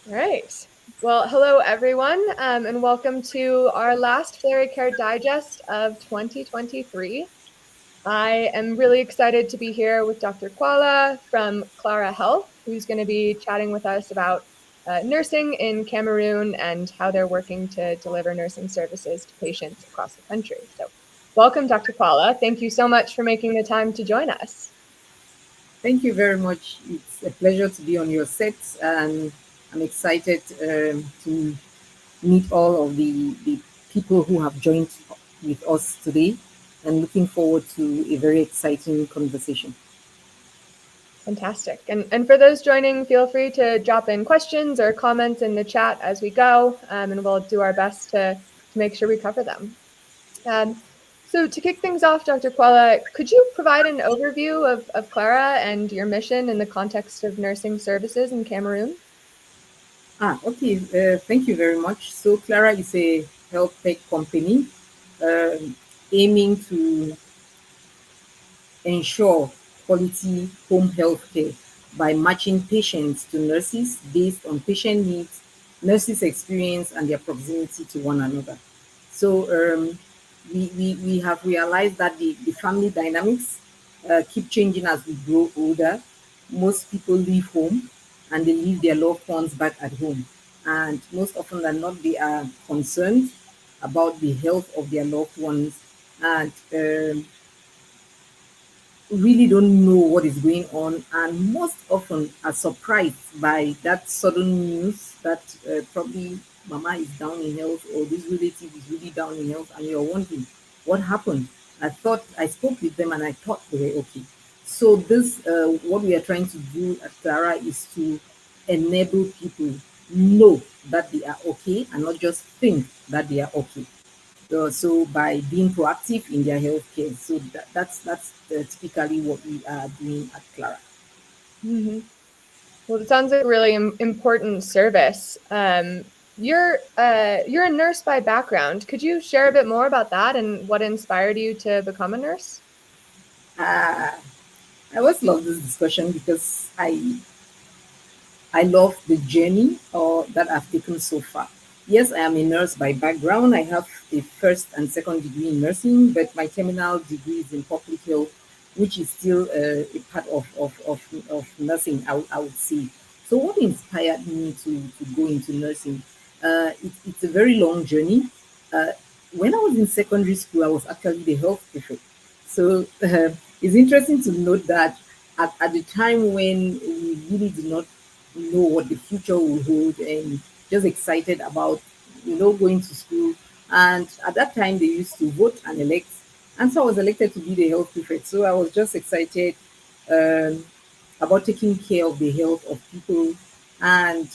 All right. Well, hello everyone, and welcome to our last Fairy Care Digest of 2023. I am really excited to be here with Dr. Kwalar from Klarah Health, who's going to be chatting with us about nursing in Cameroon and how they're working to deliver nursing services to patients across the country. So, welcome, Dr. Kwalar. Thank you so much for making the time to join us. Thank you very much. It's a pleasure to be on your set, and I'm excited to meet all of the people who have joined with us today and looking forward to a very exciting conversation. Fantastic. And for those joining, feel free to drop in questions or comments in the chat as we go, and we'll do our best to make sure we cover them. So to kick things off, Dr. Kwala, could you provide an overview of Klarah and your mission in the context of nursing services in Cameroon? Okay. Thank you very much. So, Klarah is a health tech company aiming to ensure quality home health care by matching patients to nurses based on patient needs, nurses' experience, and their proximity to one another. So we have realized that the family dynamics keep changing as we grow older. Most people leave home and they leave their loved ones back at home. And most often than not, they are concerned about the health of their loved ones and really don't know what is going on, and most often are surprised by that sudden news that probably mama is down in health or this relative is really down in health, and you're wondering what happened. I thought I spoke with them and I thought they were okay. So this what we are trying to do at Klarah is to enable people know that they are okay and not just think that they are okay. So by being proactive in their healthcare, so that's typically what we are doing at Klarah. Mm-hmm. Well, it sounds like a really important service. You're a nurse by background. Could you share a bit more about that and what inspired you to become a nurse? Uh, I always love this discussion because I love the journey that I've taken so far. Yes, I am a nurse by background. I have a first and second degree in nursing, but my terminal degree is in public health, which is still a part of nursing, I would say. So, what inspired me to go into nursing? It's a very long journey. Uh, when I was in secondary school, I was actually the health prefect. So, it's interesting to note that at the time when we really did not know what the future will hold and just excited about going to school, and at that time they used to vote and elect, and so I was elected to be the health prefect. So I was just excited um, about taking care of the health of people. And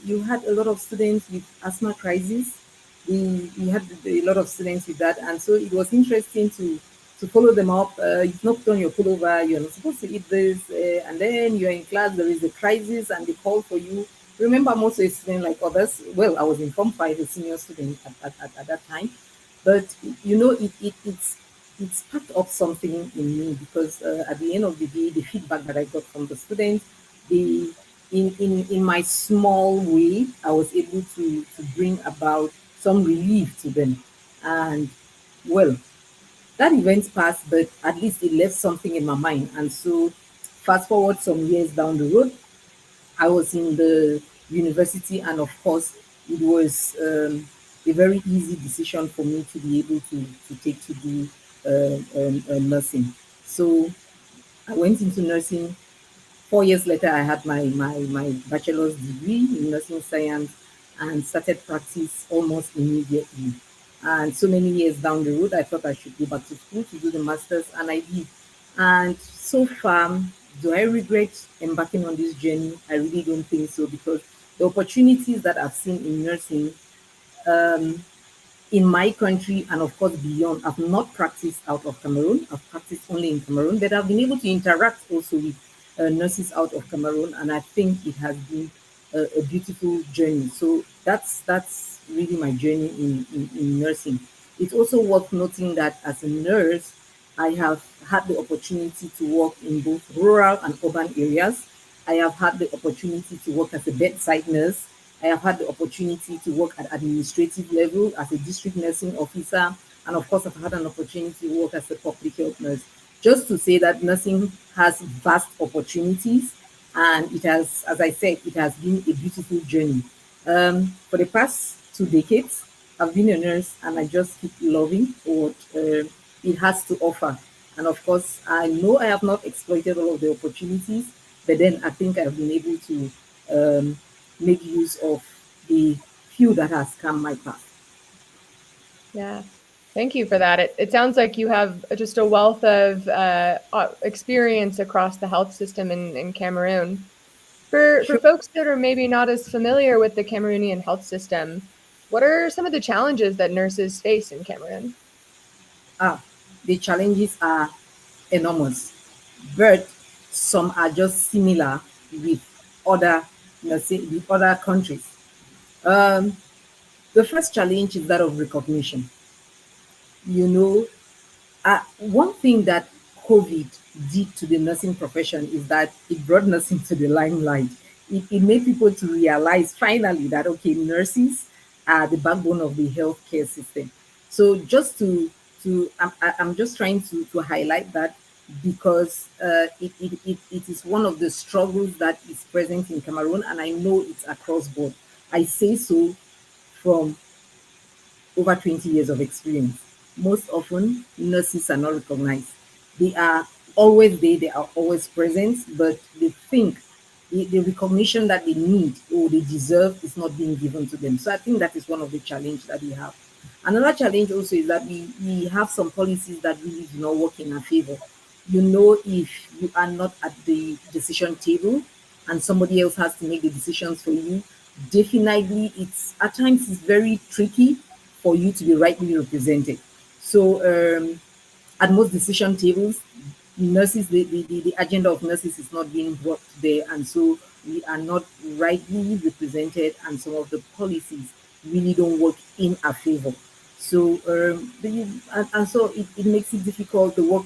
you had a lot of students with asthma crisis. We had a lot of students with that, and so it was interesting to follow them up. You've not done your pullover, you're not supposed to eat this, and then you're in class, there is a crisis, and they call for you. Remember, I'm also a student like others. Well, I was in Form 5, a senior student at that time. But, it sparked up something in me because at the end of the day, the feedback that I got from the students, the in my small way, I was able to bring about some relief to them. And well, that event passed, but at least it left something in my mind. And so, fast forward some years down the road, I was in the university, and of course, it was a very easy decision for me to be able to take to do nursing. So, I went into nursing. 4 years later, I had my bachelor's degree in nursing science and started practice almost immediately. And so many years down the road, I thought I should go back to school to do the master's, and I did. And so far, do I regret embarking on this journey? I really don't think so, because the opportunities that I've seen in nursing um, in my country and of course beyond. I've not practiced out of Cameroon. I've practiced only in Cameroon, but I've been able to interact also with nurses out of Cameroon, and I think it has been a beautiful journey. So that's really my journey in nursing. It's also worth noting that as a nurse, I have had the opportunity to work in both rural and urban areas. I have had the opportunity to work as a bedside nurse I have had the opportunity to work at administrative level as a district nursing officer, and of course, I've had an opportunity to work as a public health nurse. Just to say that nursing has vast opportunities, and it has, as I said, it has been a beautiful journey. For the past 2 decades, I've been a nurse, and I just keep loving what it has to offer. And of course, I know I have not exploited all of the opportunities, but then I think I've been able to make use of the few that has come my path. Yeah. Thank you for that. It sounds like you have just a wealth of experience across the health system in Cameroon. For Sure. folks that are maybe not as familiar with the Cameroonian health system, what are some of the challenges that nurses face in Cameroon? Ah, the challenges are enormous, but some are just similar with other, let's say, with other countries. Um, the first challenge is that of recognition. You know, one thing that COVID did to the nursing profession is that it brought nursing to the limelight. It made people to realize finally that okay, nurses are the backbone of the healthcare system. So just I'm just trying to highlight that because it is one of the struggles that is present in Cameroon, and I know it's across board. I say so from over 20 years of experience. Most often, nurses are not recognized. They are always there, they are always present, but they think the recognition that they need or they deserve is not being given to them. So I think that is one of the challenges that we have. Another challenge also is that we have some policies that really do not work in our favor. You know, if you are not at the decision table and somebody else has to make the decisions for you, definitely it's at times it's very tricky for you to be rightly represented. So at most decision tables, nurses, the agenda of nurses is not being brought there, and so we are not rightly represented, and some of the policies really don't work in our favor. So and so it makes it difficult the work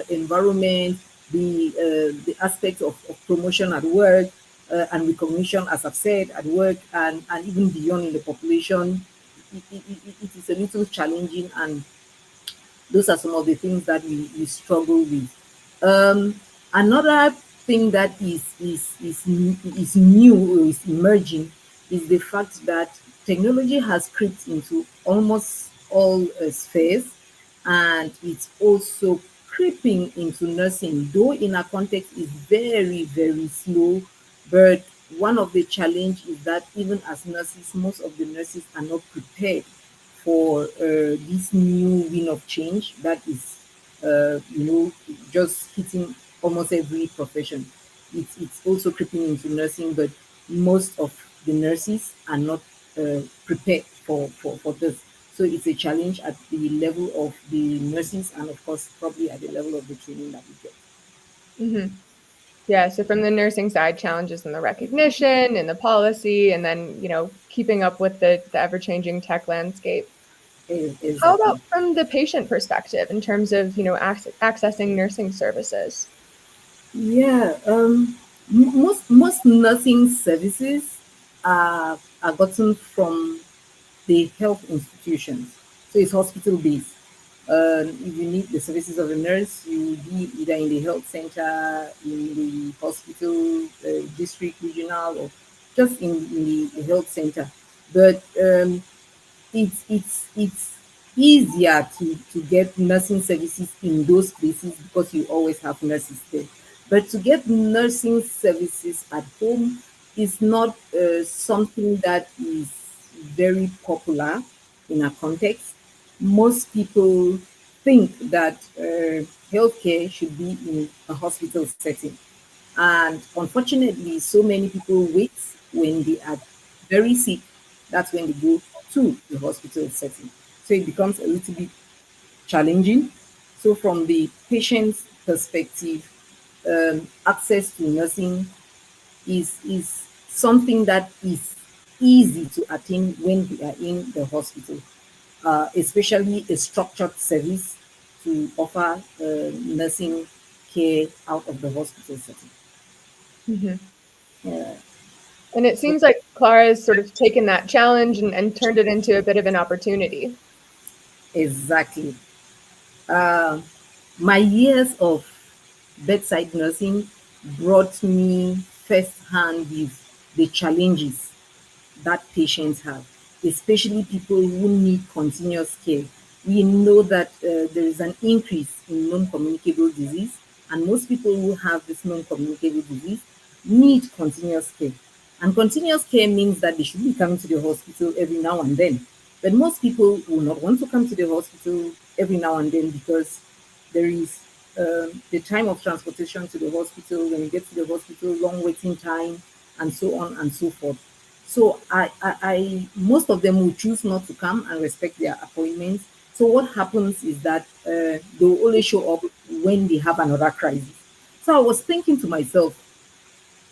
environment, the aspect of promotion at work, and recognition, as I've said, at work, and even beyond in the population. It is a little challenging, and those are some of the things that we struggle with. Another thing that is new or is emerging is the fact that technology has crept into almost all spheres, and it's also creeping into nursing, though in a context is very, very slow. But one of the challenge is that even as nurses, most of the nurses are not prepared for this new wind of change that is, just hitting almost every profession. It's also creeping into nursing, but most of the nurses are not prepared for this. So it's a challenge at the level of the nurses, and of course, probably at the level of the training that we get. Hmm. Yeah, so from the nursing side, challenges in the recognition and the policy, and then, keeping up with the ever-changing tech landscape. How Exactly. about from the patient perspective in terms of, accessing nursing services? Yeah, most nursing services are gotten from the health institutions. So it's hospital based. If you need the services of a nurse, you will be either in the health center, in the hospital, district, regional, or just in the health center. But it's easier to get nursing services in those places because you always have nurses there. But to get nursing services at home is not something that is very popular in our context. Most people think that healthcare should be in a hospital setting. And unfortunately, so many people wait when they are very sick. That's when they go to the hospital setting. So it becomes a little bit challenging. So, from the patient's perspective, access to nursing is something that is easy to attain when we are in the hospital, especially a structured service to offer nursing care out of the hospital setting. Mhm. Yeah. And it seems like Klarah has sort of taken that challenge and turned it into a bit of an opportunity. Exactly. Uh, my years of bedside nursing brought me firsthand with the challenges that patients have, especially people who need continuous care. We know that there is an increase in non-communicable disease, and most people who have this non-communicable disease need continuous care. And continuous care means that they should be coming to the hospital every now and then. But most people will not want to come to the hospital every now and then because there is the time of transportation to the hospital. When you get to the hospital, long waiting time, and so on and so forth. So most of them will choose not to come and respect their appointments. So what happens is that they will only show up when they have another crisis. So I was thinking to myself,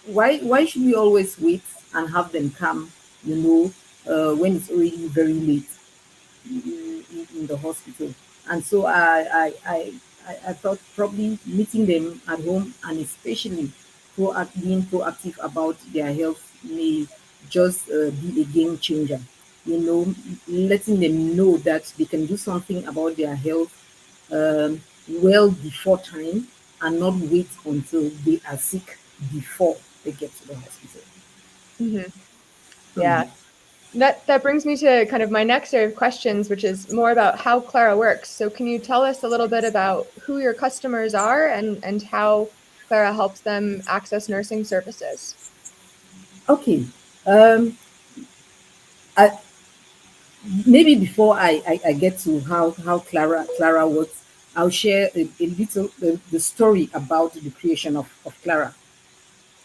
why should we always wait and have them come, when it's already very late in the hospital? And so I thought probably meeting them at home, and especially being proactive about their health, may just be a game changer. Letting them know that they can do something about their health well before time, and not wait until they are sick before they get to the hospital. Hmm. Yeah. Mhm. That brings me to kind of my next area of questions, which is more about how Klarah works. So can you tell us a little bit about who your customers are and how Klarah helps them access nursing services? Okay. Um, I, Maybe before I get to how Klarah works, I'll share a little the story about the creation of Klarah.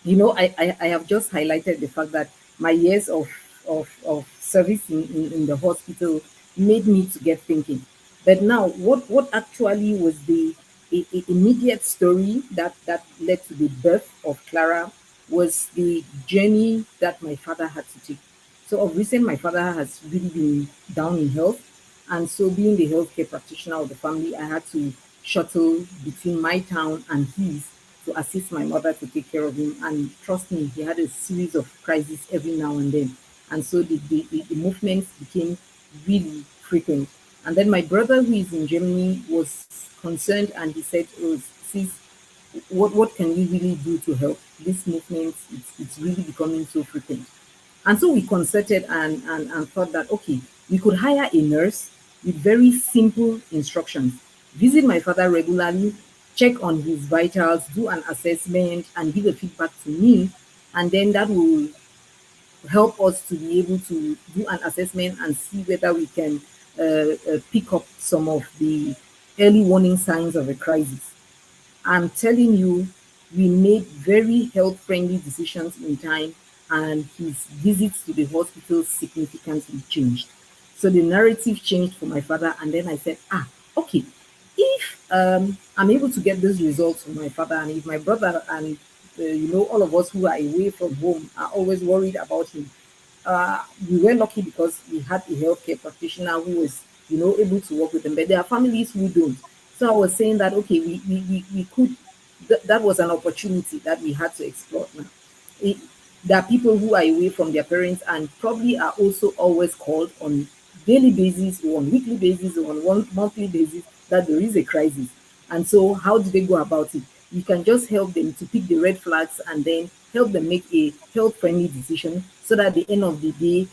I have just highlighted the fact that my years of service in the hospital made me to get thinking. But now, what actually was the immediate story that led to the birth of Klarah was the journey that my father had to take. So of recent, my father has really been down in health, and so being the healthcare practitioner of the family, I had to shuttle between my town and his to assist my mother to take care of him. And trust me, he had a series of crises every now and then. And so the movements became really frequent. And then my brother, who is in Germany, was concerned, and he said, "Oh, sis, what can we really do to help? This movement, it's really becoming so frequent." And so we concerted and thought that, okay, we could hire a nurse with very simple instructions. Visit my father regularly, check on his vitals, do an assessment, and give a feedback to me. And then that will help us to be able to do an assessment and see whether we can pick up some of the early warning signs of a crisis. I'm telling you, we made very health friendly decisions in time, and his visits to the hospital significantly changed. So the narrative changed for my father, and then I said, okay, if I'm able to get those results from my father, and if my brother and all of us who are away from home are always worried about him, we were lucky because we had a healthcare practitioner who was, able to work with them. But there are families who don't. So I was saying that, okay, we could, that was an opportunity that we had to explore now. It, there are people who are away from their parents and probably are also always called on daily basis or on weekly basis or on one monthly basis that there is a crisis. And so how do they go about it? You can just help them to pick the red flags and then help them make a health friendly decision, so that at the end of the day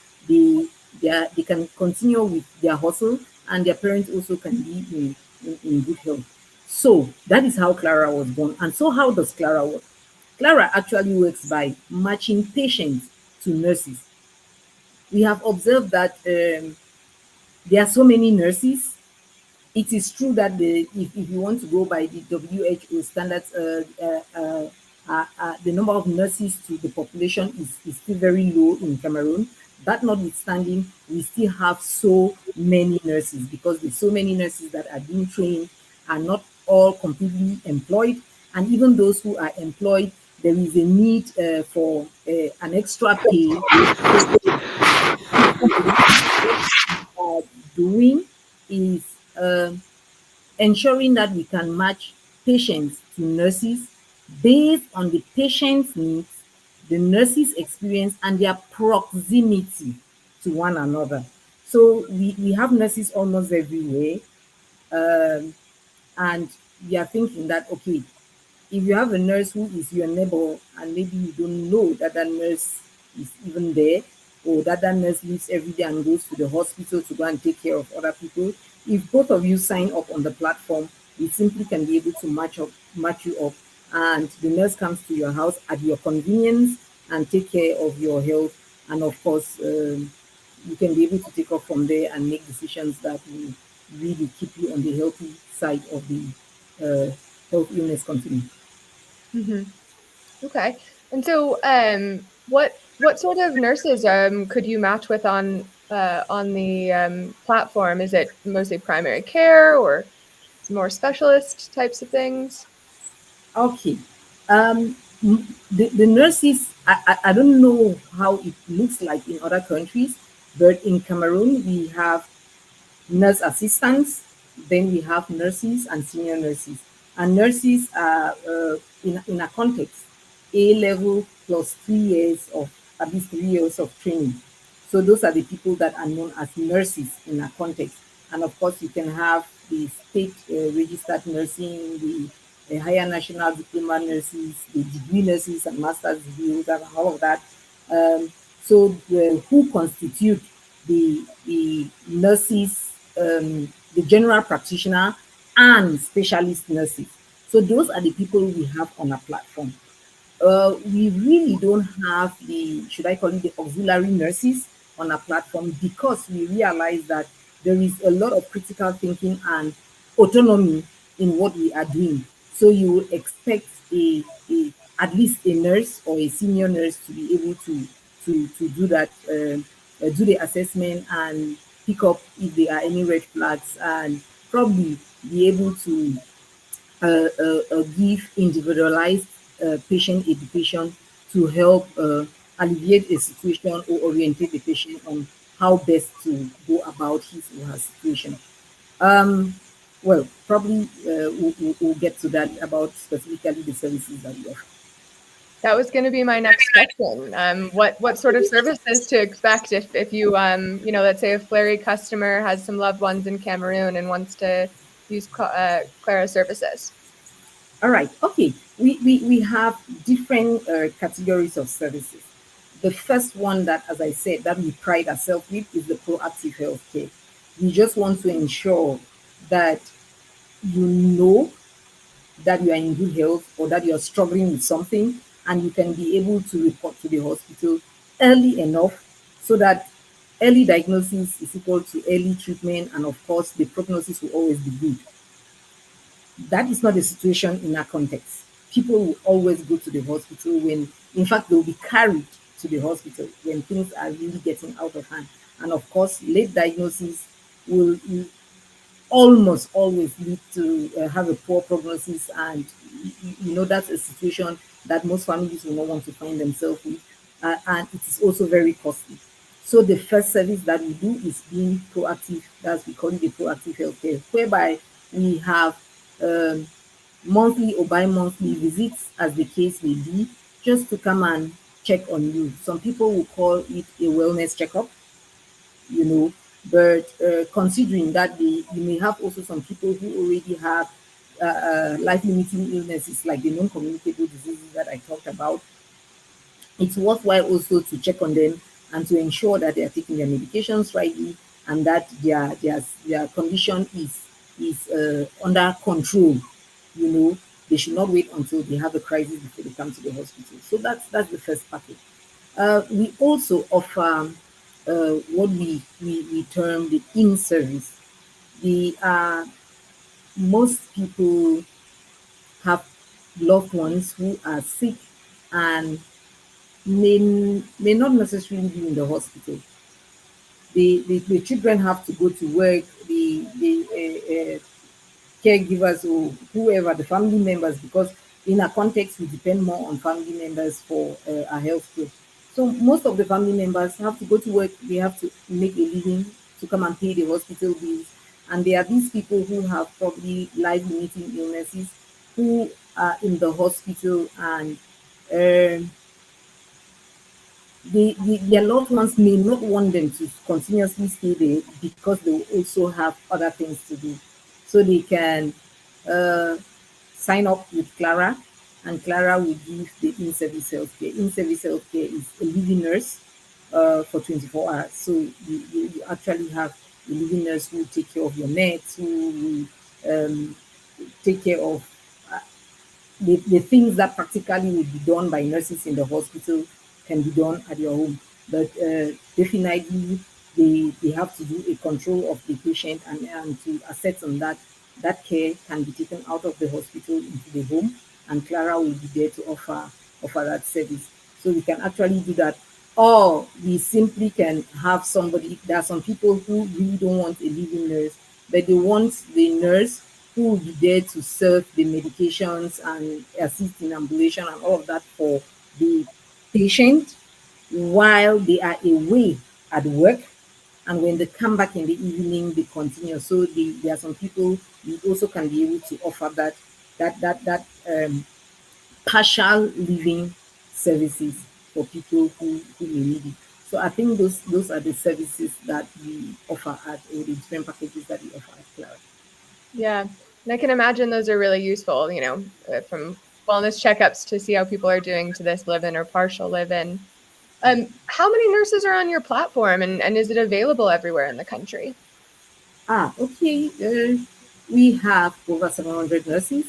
they can continue with their hustle, and their parents also can be in good health. So that is how Klarah was born. And so how does Klarah work? Klarah actually works by matching patients to nurses. We have observed that there are so many nurses. It is true that if you want to go by the WHO standards, the number of nurses to the population is still very low in Cameroon. That notwithstanding, we still have so many nurses, because the so many nurses that are being trained are not all completely employed. And even those who are employed, there is a need for an extra pay. So what we are doing is ensuring that we can match patients to nurses based on the patient's needs, the nurses' experience, and their proximity to one another. So we have nurses almost everywhere. Um, and we are thinking that, okay, if you have a nurse who is your neighbor and maybe you don't know that that nurse is even there, or that that nurse leaves every day and goes to the hospital to go and take care of other people, if both of you sign up on the platform, we simply can be able to match you up, and the nurse comes to your house at your convenience and take care of your health. And of course, you can be able to take off from there and make decisions that will really keep you on the healthy side of the uh, health illness continuum. Hmm. Okay. And so, what sort of nurses could you match with on the platform? Is it mostly primary care or more specialist types of things? Okay. The nurses, I don't know how it looks like in other countries, but in Cameroon, we have nurse assistants, then we have nurses and senior nurses. And nurses are, in a context, A level plus 3 years of, at least 3 years of training. So those are the people that are known as nurses in a context. And of course, you can have the state registered nursing, the higher national diploma nurses, the degree nurses and master's degree holders, and all of that. So who constitute the nurses, the general practitioner, and specialist nurses. So those are the people we have on our platform. We really don't have the, should I call it, the auxiliary nurses on our platform, because we realize that there is a lot of critical thinking and autonomy in what we are doing. So you will expect a at least a nurse or a senior nurse to be able to do that, do the assessment and pick up if there are any red flags, and probably be able to give individualized patient education to help alleviate a situation or orientate the patient on how best to go about his or her situation. Um, well, probably we'll get to that about specifically the services that we offer. That was going to be my next question. What sort of services to expect if you let's say a Flurry customer has some loved ones in Cameroon and wants to use Klarah services? All right. Okay. We have different categories of services. The first one that, as I said, that we pride ourselves with is the proactive healthcare. We just want to ensure that you know that you are in good health or that you are struggling with something, and you can be able to report to the hospital early enough so that early diagnosis is equal to early treatment, and of course, the prognosis will always be good. That is not the situation in our context. People will always go to the hospital when, in fact, they'll be carried to the hospital when things are really getting out of hand. And of course, late diagnosis will almost always lead to have a poor prognosis, and that's a situation that most families will not want to find themselves with, and it is also very costly. So the first service that we do is being proactive. That's, we call it the proactive healthcare, whereby we have um, monthly or bi-monthly visits, as the case may be, just to come and check on you. Some people will call it a wellness checkup, you know. But considering that you may have also some people who already have life-limiting illnesses like the non-communicable diseases that I talked about, it's worthwhile also to check on them and to ensure that they are taking their medications rightly, and that their condition is under control. You know, they should not wait until they have a crisis before they come to the hospital. So that's the first package. We also offer what we term the in service. The Most people have loved ones who are sick and may not necessarily be in the hospital. The children have to go to work. The caregivers or whoever, the family members, because in our context, we depend more on family members for our health care. So most of the family members have to go to work, they have to make a living to come and pay the hospital bills. And there are these people who have probably life limiting illnesses who are in the hospital, and um their loved ones may not want them to continuously stay there because they will also have other things to do. So they can uh, sign up with Klarah, and Klarah will give the in-service healthcare. In-service healthcare is a living nurse for 24 hours. So you actually have a living nurse who will take care of your meds, who will take care of uh, the things that practically would be done by nurses in the hospital can be done at your home. But definitely, they have to do a control of the patient, and to assess on that, that care can be taken out of the hospital into the home, and Klarah will be there to offer that service. So we can actually do that. Or we simply can have somebody. There are some people who really don't want a living nurse, but they want the nurse who will be there to serve the medications and assist in ambulation and all of that for the patient while they are away at work. And when they come back in the evening, they continue. So there are some people we also can be able to offer that partial living services for people who may need it. So I think those are the services that we offer at, or the different packages that we offer at Clara. Yeah. And I can imagine those are really useful, from wellness checkups to see how people are doing to this live in or partial live in. How many nurses are on your platform, and is it available everywhere in the country? Okay. We have over 700 nurses,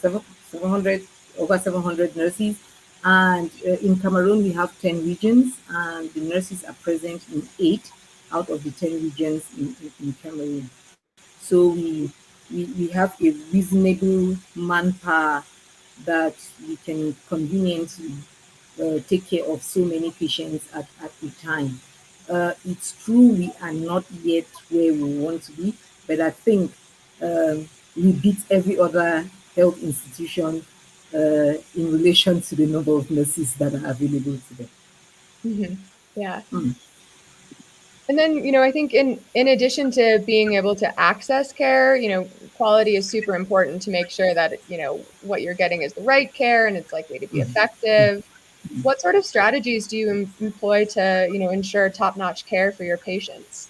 seven, 700, over 700 nurses. And in Cameroon, we have 10 regions, and the nurses are present in 8 out of the 10 regions in Cameroon. So we have a reasonable manpower that we can conveniently take care of so many patients at a time. It's true we are not yet where we want to be, but I think we beat every other health institution in relation to the number of nurses that are available to them. Yeah. Mm. And then, I think in addition to being able to access care, quality is super important to make sure that, what you're getting is the right care and it's likely to be effective. What sort of strategies do you employ to, ensure top-notch care for your patients?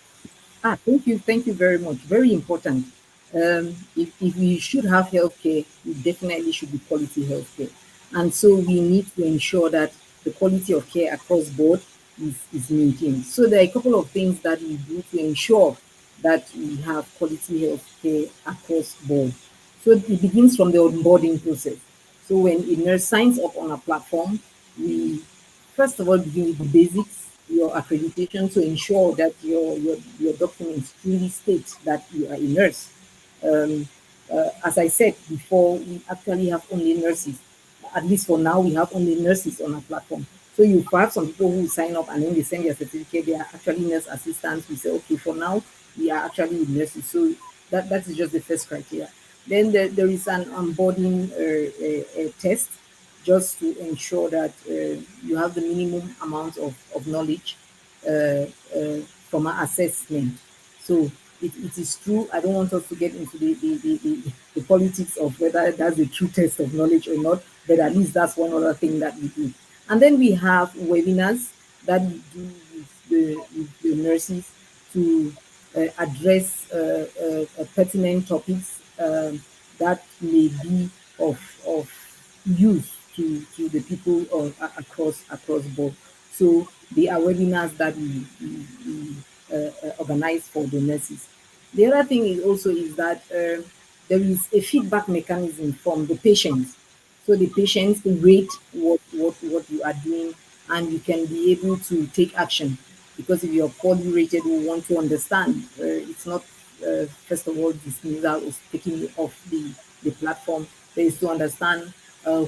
Thank you very much. Very important. If we should have healthcare, we definitely should be quality healthcare, and so we need to ensure that the quality of care across board is maintained. So there are a couple of things that we do to ensure that we have quality healthcare across board. So it begins from the onboarding process. So when a nurse signs up on a platform, we first of all begin with the basics, your accreditation, to ensure that your documents truly state that you are a nurse. Um, as I said before, we actually have only nurses. At least for now, we have only nurses on our platform. So you have some people who sign up and then they send their certificate. They are actually nurse assistants. We say, okay, for now, we are actually nurses. So that is just the first criteria. Then there is an onboarding test just to ensure that you have the minimum amount of knowledge from our assessment. So it is true. I don't want us to get into the politics of whether that's a true test of knowledge or not, but at least that's one other thing that we do. And then we have webinars that we do with the nurses to address pertinent topics that may be of use to the people across board. So there are webinars that we organize for the nurses. The other thing is also is that there is a feedback mechanism from the patients. So the patients rate what you are doing, and you can be able to take action. Because if you're poorly rated, we want to understand. It's not first of all dismissal or taking you off the platform. There is to understand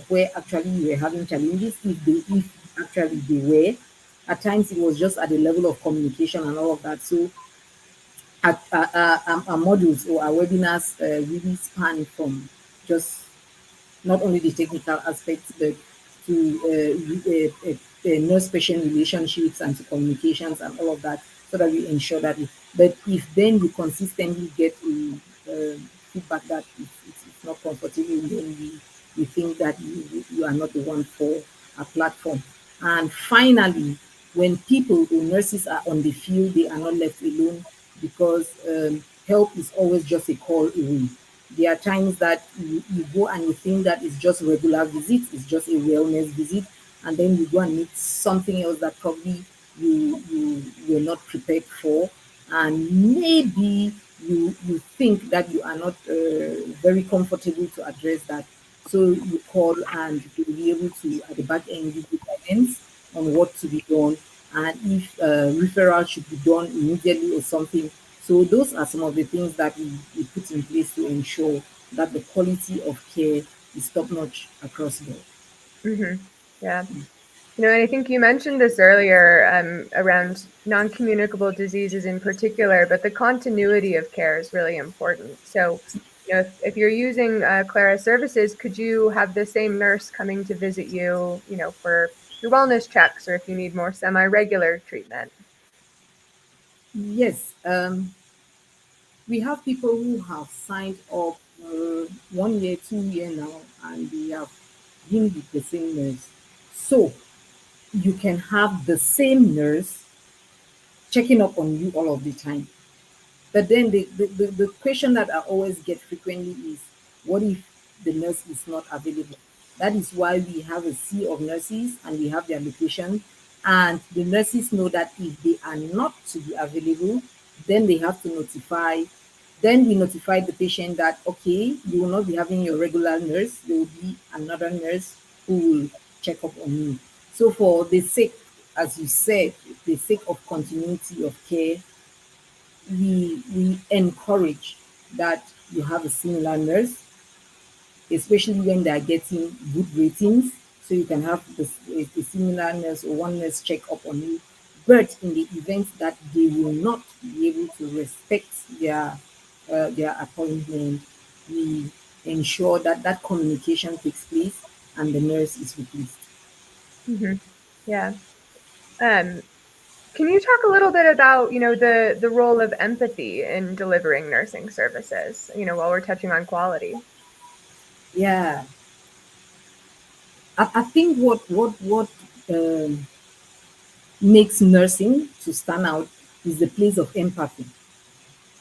where actually you were having challenges, if actually they were. At times it was just at the level of communication and all of that. So our modules or our webinars really span from just not only the technical aspects, but to nurse-patient relationships and to communications and all of that, so that we ensure that. But if then you consistently get a feedback that it's not comfortable, then we think that you are not the one for a platform. And finally, when people or nurses are on the field, they are not left alone because help is always just a call away. There are times that you go and you think that it's just regular visit, it's just a wellness visit, and then you go and meet something else that probably you were not prepared for, and maybe you think that you are not very comfortable to address that. So you call and you'll be able to, at the back end, give you guidance on what to be done and if referral should be done immediately or something. So those are some of the things that we put in place to ensure that the quality of care is top notch across the board. Yeah. And I think you mentioned this earlier around non-communicable diseases in particular, but the continuity of care is really important. So, if you're using Klarah services, could you have the same nurse coming to visit you, for your wellness checks or if you need more semi-regular treatment? Yes, we have people who have signed up 1 year, 2 year now, and they have been with the same nurse. So you can have the same nurse checking up on you all of the time. But then the question that I always get frequently is, what if the nurse is not available? That is why we have a sea of nurses and we have their location. And the nurses know that if they are not to be available, then they have to notify. Then we notify the patient that, okay, you will not be having your regular nurse. There will be another nurse who will check up on you. So for the sake, as you said, the sake of continuity of care, we encourage that you have a similar nurse, especially when they are getting good ratings. So you can have a similar nurse or one nurse check up on you. But in the event that they will not be able to respect their appointment, we ensure that that communication takes place and the nurse is replaced. hmm Yeah. Um, can you talk a little bit about, the role of empathy in delivering nursing services, while we're touching on quality? Yeah, I think what um, makes nursing to stand out is the place of empathy.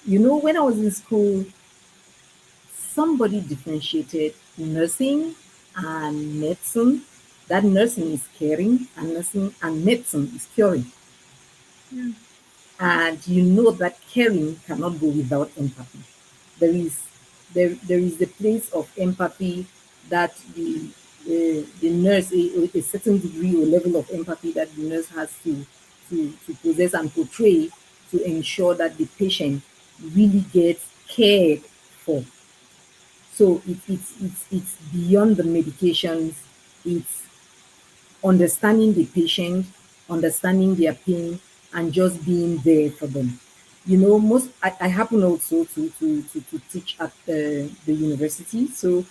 You know, when I was in school, somebody differentiated nursing and medicine. That nursing is caring, and nursing and medicine is curing. Mm. And you know that caring cannot go without empathy. There is there is the place of empathy that the nurse, a certain degree or level of empathy that the nurse has to possess and portray to ensure that the patient really gets cared for. So it's beyond the medications. It's understanding the patient, understanding their pain, and just being there for them. You know, I happen also to teach at the university. So,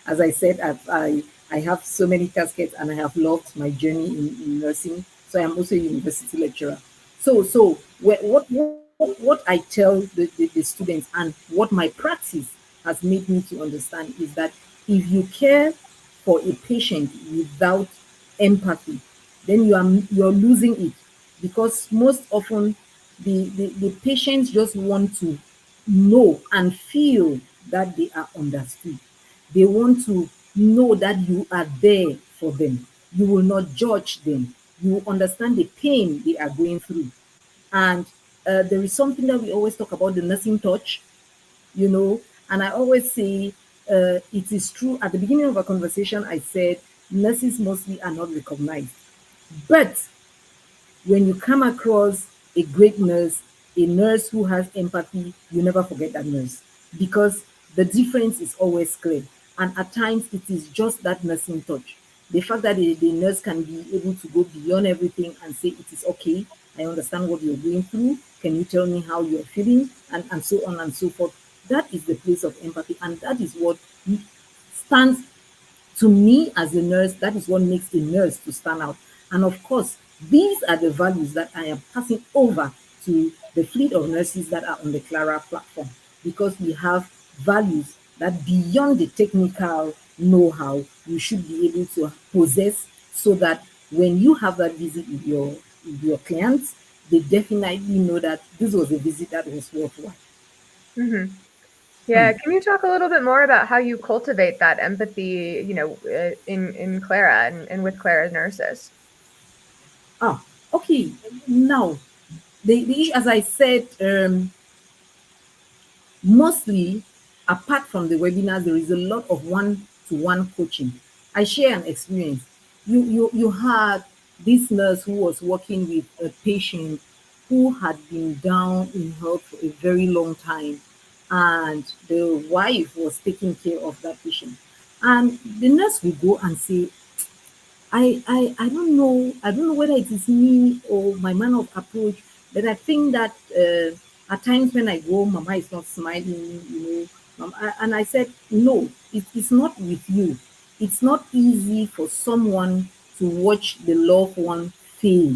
as I said, I have so many caskets and I have loved my journey in nursing. So, I am also a university lecturer. So what I tell the students and what my practice has made me to understand is that if you care for a patient without empathy, then you're losing it, because most often the patients just want to know and feel that they are understood. They want to know that you are there for them. You will not judge them. You will understand the pain they are going through. And there is something that we always talk about, the nursing touch, you know. And I always say, it is true. At the beginning of our conversation, I said nurses mostly are not recognized. But when you come across a great nurse, a nurse who has empathy, you never forget that nurse, because the difference is always clear. And at times, it is just that nursing touch. The fact that the nurse can be able to go beyond everything and say, it is okay, I understand what you're going through. Can you tell me how you're feeling? And so on and so forth. That is the place of empathy. And that is what stands, to me as a nurse, that is what makes a nurse to stand out. And of course, these are the values that I am passing over to the fleet of nurses that are on the Klarah platform, because we have values that beyond the technical know-how, you should be able to possess, so that when you have that visit with your clients, they definitely know that this was a visit that was worthwhile. Mhm. Yeah, can you talk a little bit more about how you cultivate that empathy, in Klarah and with Klarah's nurses? Ah, okay. Now, the issue, as I said, mostly, apart from the webinars, there is a lot of one-to-one coaching. I share an experience. You had this nurse who was working with a patient who had been down in health for a very long time, and the wife was taking care of that patient. And the nurse will go and say, I don't know. I don't know whether it is me or my manner of approach, but I think that at times when I go, Mama is not smiling, and I said, no, it's not with you. It's not easy for someone to watch the loved one fail.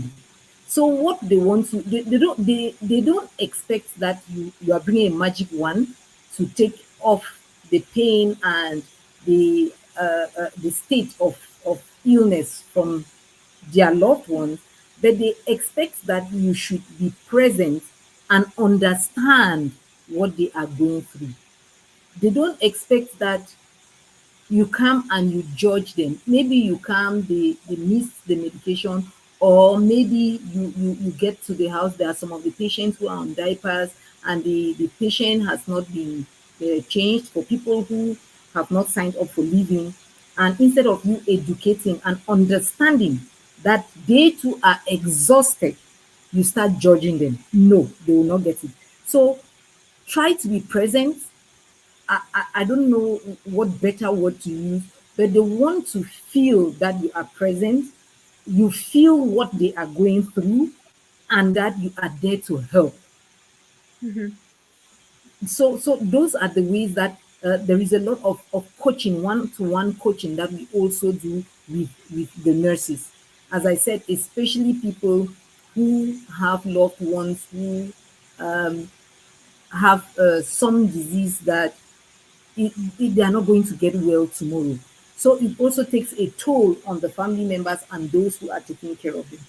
So what they want to, they don't expect that you are bringing a magic wand to take off the pain and the state of illness from their loved ones, but they expect that you should be present and understand what they are going through. They don't expect that you come and you judge them. Maybe you come, they miss the medication, or maybe you get to the house, there are some of the patients who are on diapers, and the patient has not been changed for people who have not signed up for living. And instead of you educating and understanding that they too are exhausted, you start judging them. No, they will not get it. So try to be present. I don't know what better word to use, but they want to feel that you are present, you feel what they are going through, and that you are there to help. Mhm, So those are the ways that there is a lot of coaching, one-to-one coaching that we also do with the nurses. As I said, especially people who have loved ones who have some disease that they are not going to get well tomorrow. So it also takes a toll on the family members and those who are taking care of them.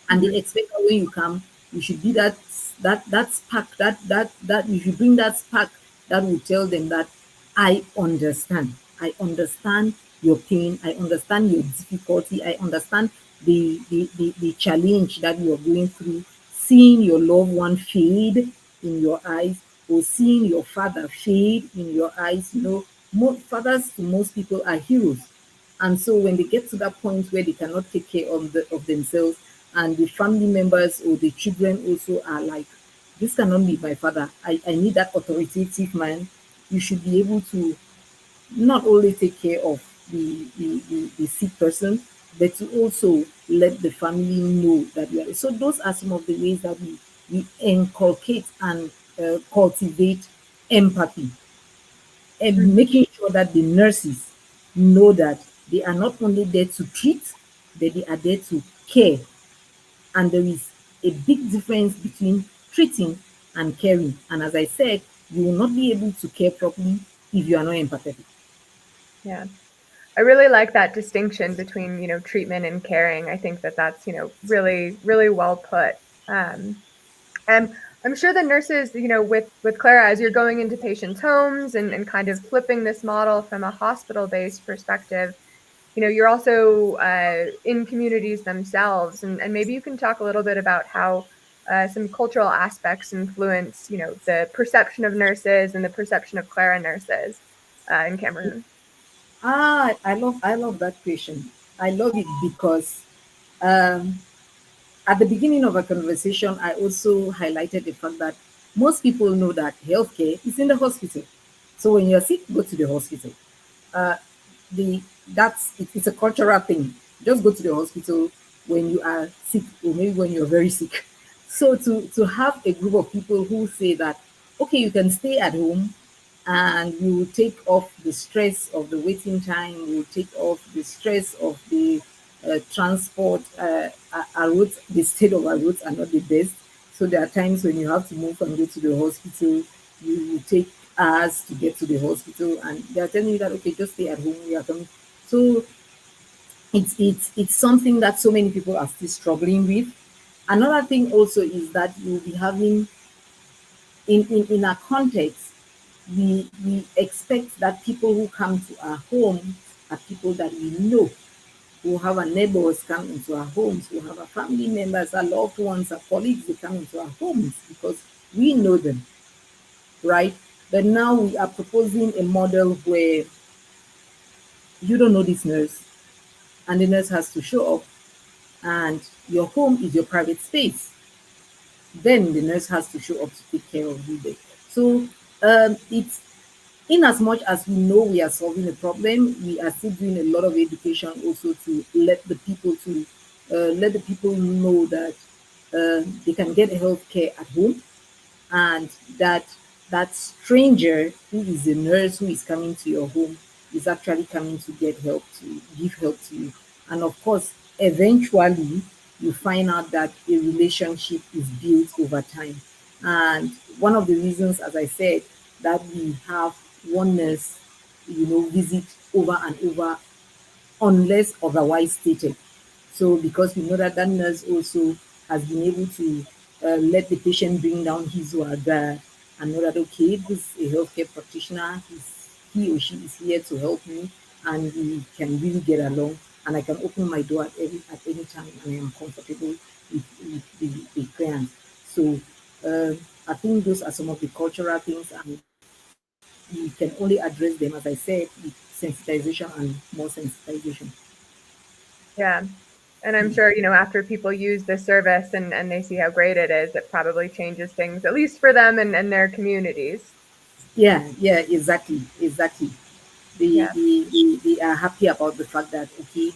And they mhm, expect that when you come, you should be that spark, that you should bring that spark that will tell them that I understand. I understand your pain. I understand your difficulty. I understand the challenge that you are going through, seeing your loved one fade in your eyes, or seeing your father fade in your eyes. Fathers to most people are heroes. And so when they get to that point where they cannot take care of themselves, and the family members or the children also are like, this cannot be my father. I need that authoritative man. You should be able to not only take care of the sick person, but to also let the family know that you are. So those are some of the ways that we inculcate and cultivate empathy, and mhm. making sure that the nurses know that they are not only there to treat, but they are there to care. And there is a big difference between treating and caring. And as I said, you will not be able to care properly if you are not empathetic. Yeah. I really like that distinction between, treatment and caring. I think that that's, really, really well put. Um, and I'm sure the nurses, with Klarah, as you're going into patients' homes and kind of flipping this model from a hospital-based perspective, you're also in communities themselves, and maybe you can talk a little bit about how some cultural aspects influence, the perception of nurses and the perception of Klarah nurses in Cameroon. I love that question. I love it because um, at the beginning of a conversation, I also highlighted the fact that most people know that healthcare is in the hospital. So when you're sick, go to the hospital. Uh, it's a cultural thing. Just go to the hospital when you are sick, or maybe when you're very sick. So to have a group of people who say that, okay, you can stay at home, and you will take off the stress of the waiting time, you will take off the stress of the transport. Our roads, the state of our roads are not the best. So there are times when you have to move and go to the hospital, you will take hours to get to the hospital, and they are telling you that, okay, just stay at home, we are coming. So It's something that so many people are still struggling with. Another thing also is that you'll be having in our context, we expect that people who come to our homes are people that we know, who have our neighbors come into our homes, who have our family members, our loved ones, our colleagues, they come into our homes because we know them, right? But now we are proposing a model where you don't know this nurse, and the nurse has to show up, and your home is your private space. Then the nurse has to show up to take care of you there. So it's in as much as we know we are solving a problem, we are still doing a lot of education also to let the people know that they can get health care at home, and that that stranger who is a nurse who is coming to your home is actually coming to get help, to give help to you. And of course, eventually you find out that a relationship is built over time. And one of the reasons, as I said, that we have one nurse, visit over and over unless otherwise stated. So, because we know that that nurse also has been able to let the patient bring down his or her guard and know that, okay, this is a healthcare practitioner, he or she is here to help me, and we can really get along, and I can open my door at any time, and I am comfortable with the client. So, I think those are some of the cultural things, and we can only address them, as I said, with sensitization and more sensitization. Yeah. And I'm sure, after people use the service and they see how great it is, it probably changes things, at least for them and their communities. Yeah, yeah, exactly, exactly. Yeah. They are happy about the fact that, okay,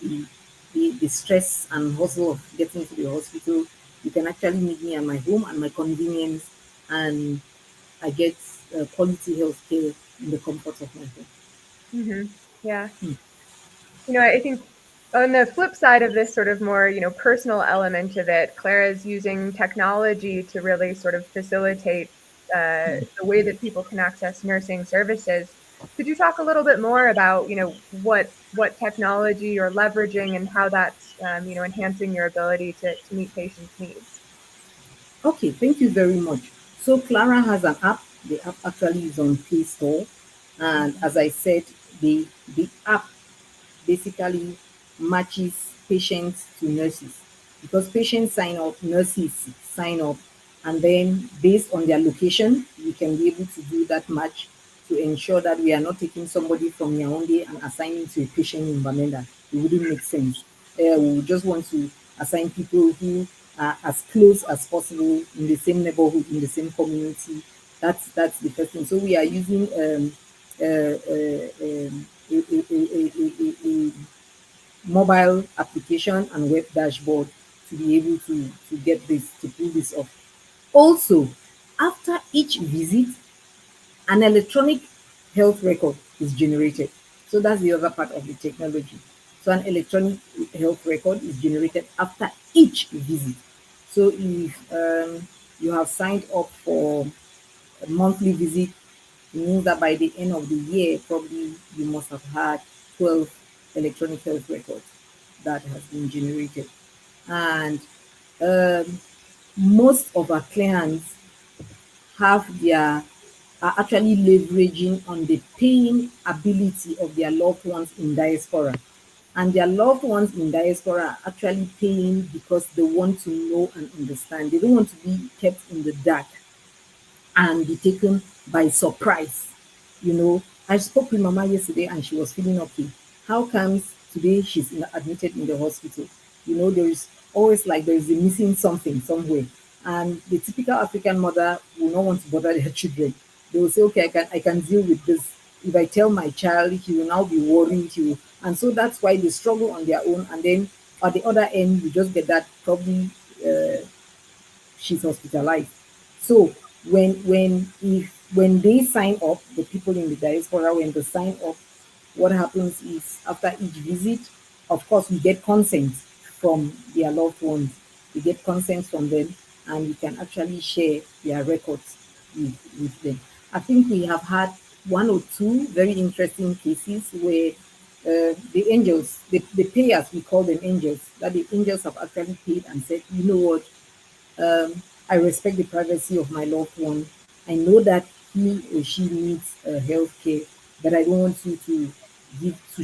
the stress and hustle of getting to the hospital, you can actually meet me at my home and my convenience, and I get quality health care in the comfort of my home. Yeah. I think on the flip side of this sort of more, personal element of it, Klarah is using technology to really sort of facilitate the way that people can access nursing services. Could you talk a little bit more about, what technology you're leveraging and how that's, enhancing your ability to meet patients' needs? Okay, thank you very much. So Klarah has an app. The app actually is on Play Store, and as I said, the app basically matches patients to nurses, because patients sign up, nurses sign up, and then based on their location, we can be able to do that match to ensure that we are not taking somebody from Yaoundé and assigning to a patient in Bamenda. It wouldn't make sense. We just want to assign people who are as close as possible in the same neighborhood, in the same community. That's the first thing. So we are using a mobile application and web dashboard to be able to get this, to pull this off. Also, after each visit, an electronic health record is generated. So that's the other part of the technology. So an electronic health record is generated after each visit. So if you have signed up for a monthly visit, it means that by the end of the year, probably you must have had 12 electronic health records that has been generated. And um, most of our clients have their are actually leveraging on the paying ability of their loved ones in diaspora. And their loved ones in diaspora are actually paying because they want to know and understand. They don't want to be kept in the dark and be taken by surprise. I spoke with Mama yesterday and she was feeling okay. How comes today she's admitted in the hospital? There is always like there is a missing something somewhere. And the typical African mother will not want to bother their children. They will say, okay, I can deal with this. If I tell my child, he will now be worried. And so that's why they struggle on their own. And then at the other end, you just get that probably she's hospitalized. So when they sign up, the people in the diaspora, when they sign up, what happens is after each visit, of course, we get consent from their loved ones. We get consent from them, and we can actually share their records with them. I think we have had one or two very interesting cases where the angels, the payers, we call them angels, that the angels have actually paid and said, you know what, I respect the privacy of my loved one. I know that he or she needs health care, but I don't want you to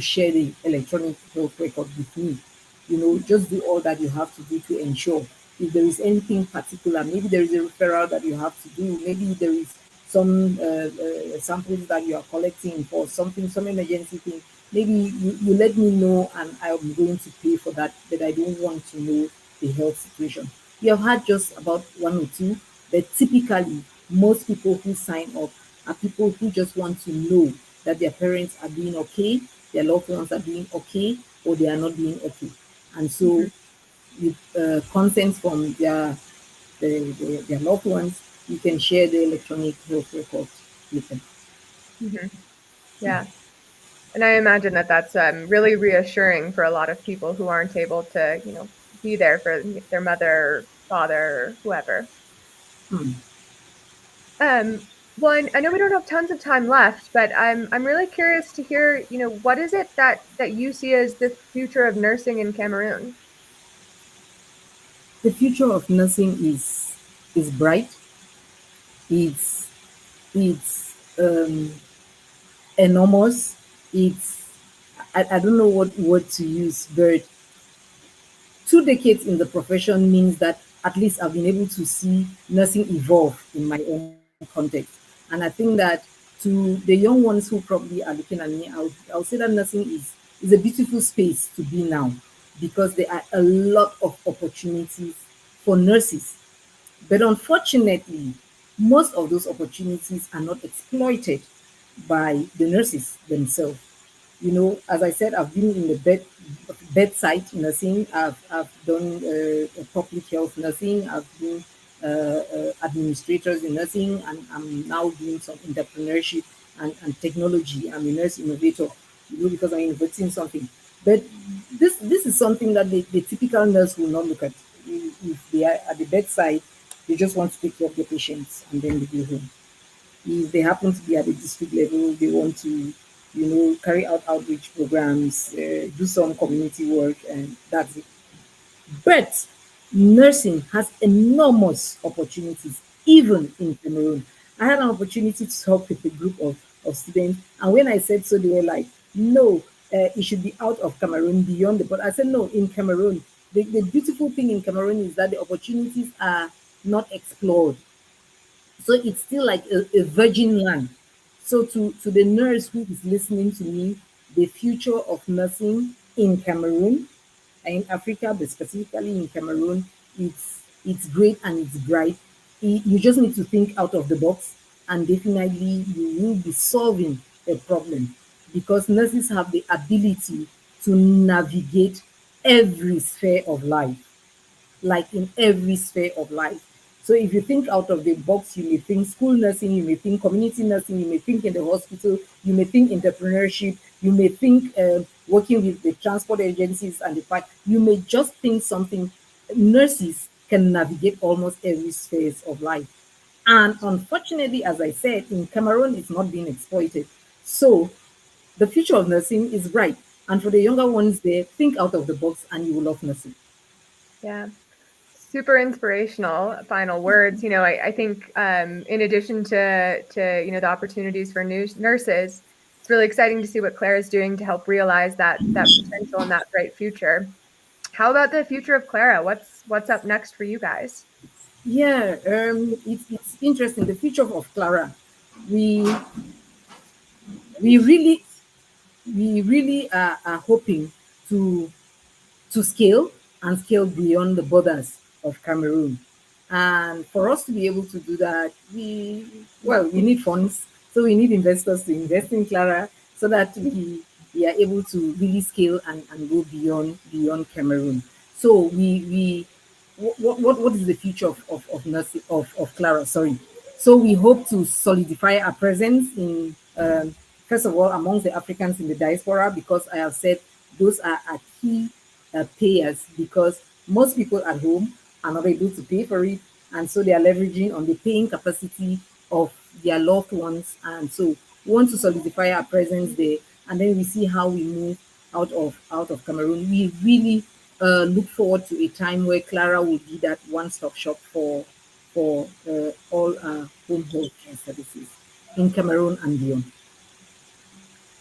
share the electronic health record with me. You know, just do all that you have to do to ensure. If there is anything particular, maybe there is a referral that you have to do, maybe there is some samples that you are collecting for something, some emergency thing. Maybe you let me know and I'm going to pay for that, but I don't want to know the health situation. You have had just about one or two, but typically, most people who sign up are people who just want to know that their parents are doing okay, their loved ones are doing okay, or they are not doing okay. And so, Mhm. with consent from their loved ones, you can share the electronic health records with them. Mhm. Yeah. And I imagine that that's really reassuring for a lot of people who aren't able to, be there for their mother, father, whoever. Hmm. Well, I know we don't have tons of time left, but I'm really curious to hear, what is it that you see as the future of nursing in Cameroon? The future of nursing is bright. It's it's enormous. It's I don't know what word to use, but 2 decades in the profession means that at least I've been able to see nursing evolve in my own context. And I think that to the young ones who probably are looking at me, I'll say that nursing is a beautiful space to be now because there are a lot of opportunities for nurses. But unfortunately, most of those opportunities are not exploited by the nurses themselves. You know, as I said, I've been in the bedside nursing. I've done public health nursing. I've been administrators in nursing, and I'm now doing some entrepreneurship and technology. I'm a nurse innovator, because I'm innovating something. But this is something that the typical nurse will not look at. If they are at the bedside, they just want to take care of their patients and then they go home. If they happen to be at the district level, they want to, carry out outreach programs, do some community work, and that's it. But nursing has enormous opportunities, even in Cameroon. I had an opportunity to talk with a group of students, and when I said so, they were like, no, it should be out of Cameroon, beyond the border. I said, no, in Cameroon. The beautiful thing in Cameroon is that the opportunities are not explored. So it's still like a virgin land. So to the nurse who is listening to me, the future of nursing in Cameroon, in Africa, but specifically in Cameroon, it's great and it's bright. You just need to think out of the box, and definitely you will be solving a problem because nurses have the ability to navigate every sphere of life, like in every sphere of life. So if you think out of the box, you may think school nursing, you may think community nursing, you may think in the hospital, you may think entrepreneurship, you may think working with the transport agencies and the part. You may just think something. Nurses can navigate almost every sphere of life. And unfortunately, as I said, in Cameroon, it's not being exploited. So the future of nursing is bright. And for the younger ones there, think out of the box and you will love nursing. Yeah. Super inspirational final words. I think in addition to the opportunities for nurses, it's really exciting to see what Claire is doing to help realize that potential and that bright future. How about the future of Klarah? What's up next for you guys? Yeah, it's interesting. The future of Klarah, we we really are hoping to scale and scale beyond the borders of Cameroon. And for us to be able to do that, we need funds. So we need investors to invest in Klarah so that we are able to really scale and go beyond Cameroon. So what is the future of nursing of Klarah? Sorry. So we hope to solidify our presence in first of all amongst the Africans in the diaspora, because I have said those are our key payers, because most people at home are not able to pay for it, and so they are leveraging on the paying capacity of their loved ones. And so we want to solidify our presence there, and then we see how we move out of Cameroon. We really look forward to a time where Klarah will be that one-stop shop for all home health care services in Cameroon and beyond.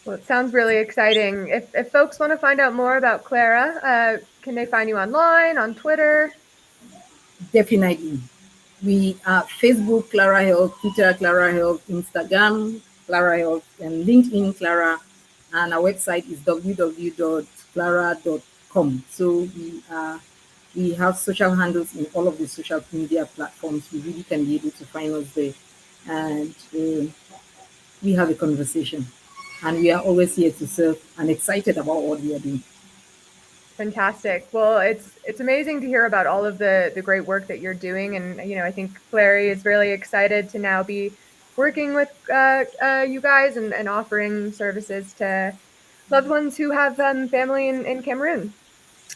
Well, it sounds really exciting. If folks want to find out more about Klarah, can they find you online, on Twitter? Definitely. We are Facebook, Klarah Health, Twitter, Klarah Health, Instagram, Klarah Health, and LinkedIn, Klarah. And our website is www.klarah.com. So we have social handles in all of the social media platforms. You really can be able to find us there. And we have a conversation. And we are always here to serve and excited about what we are doing. Fantastic. Well, it's amazing to hear about all of the great work that you're doing, and I think Clary is really excited to now be working with you guys and offering services to loved ones who have family in Cameroon.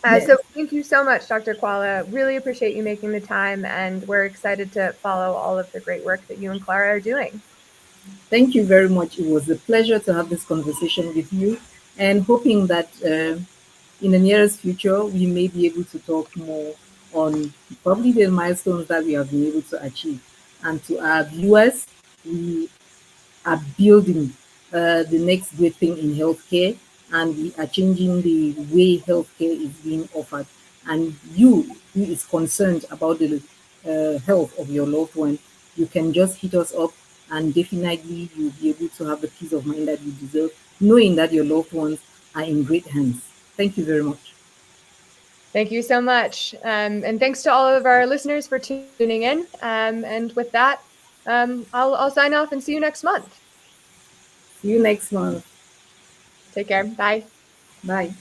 So Yes. thank you so much, Dr. Kwala. Really appreciate you making the time, and we're excited to follow all of the great work that you and Clara are doing. Thank you very much. It was a pleasure to have this conversation with you, and hoping that in the nearest future we may be able to talk more on probably the milestones that we have been able to achieve. And to our viewers, we are building the next great thing in healthcare, and we are changing the way healthcare is being offered. And you, who is concerned about the health of your loved one, you can just hit us up, and definitely you'll be able to have the peace of mind that you deserve, knowing that your loved ones are in great hands. Thank you very much. Thank you so much. And thanks to all of our listeners for tuning in. And with that, I'll sign off and see you next month. See you next month. Take care. Bye. Bye.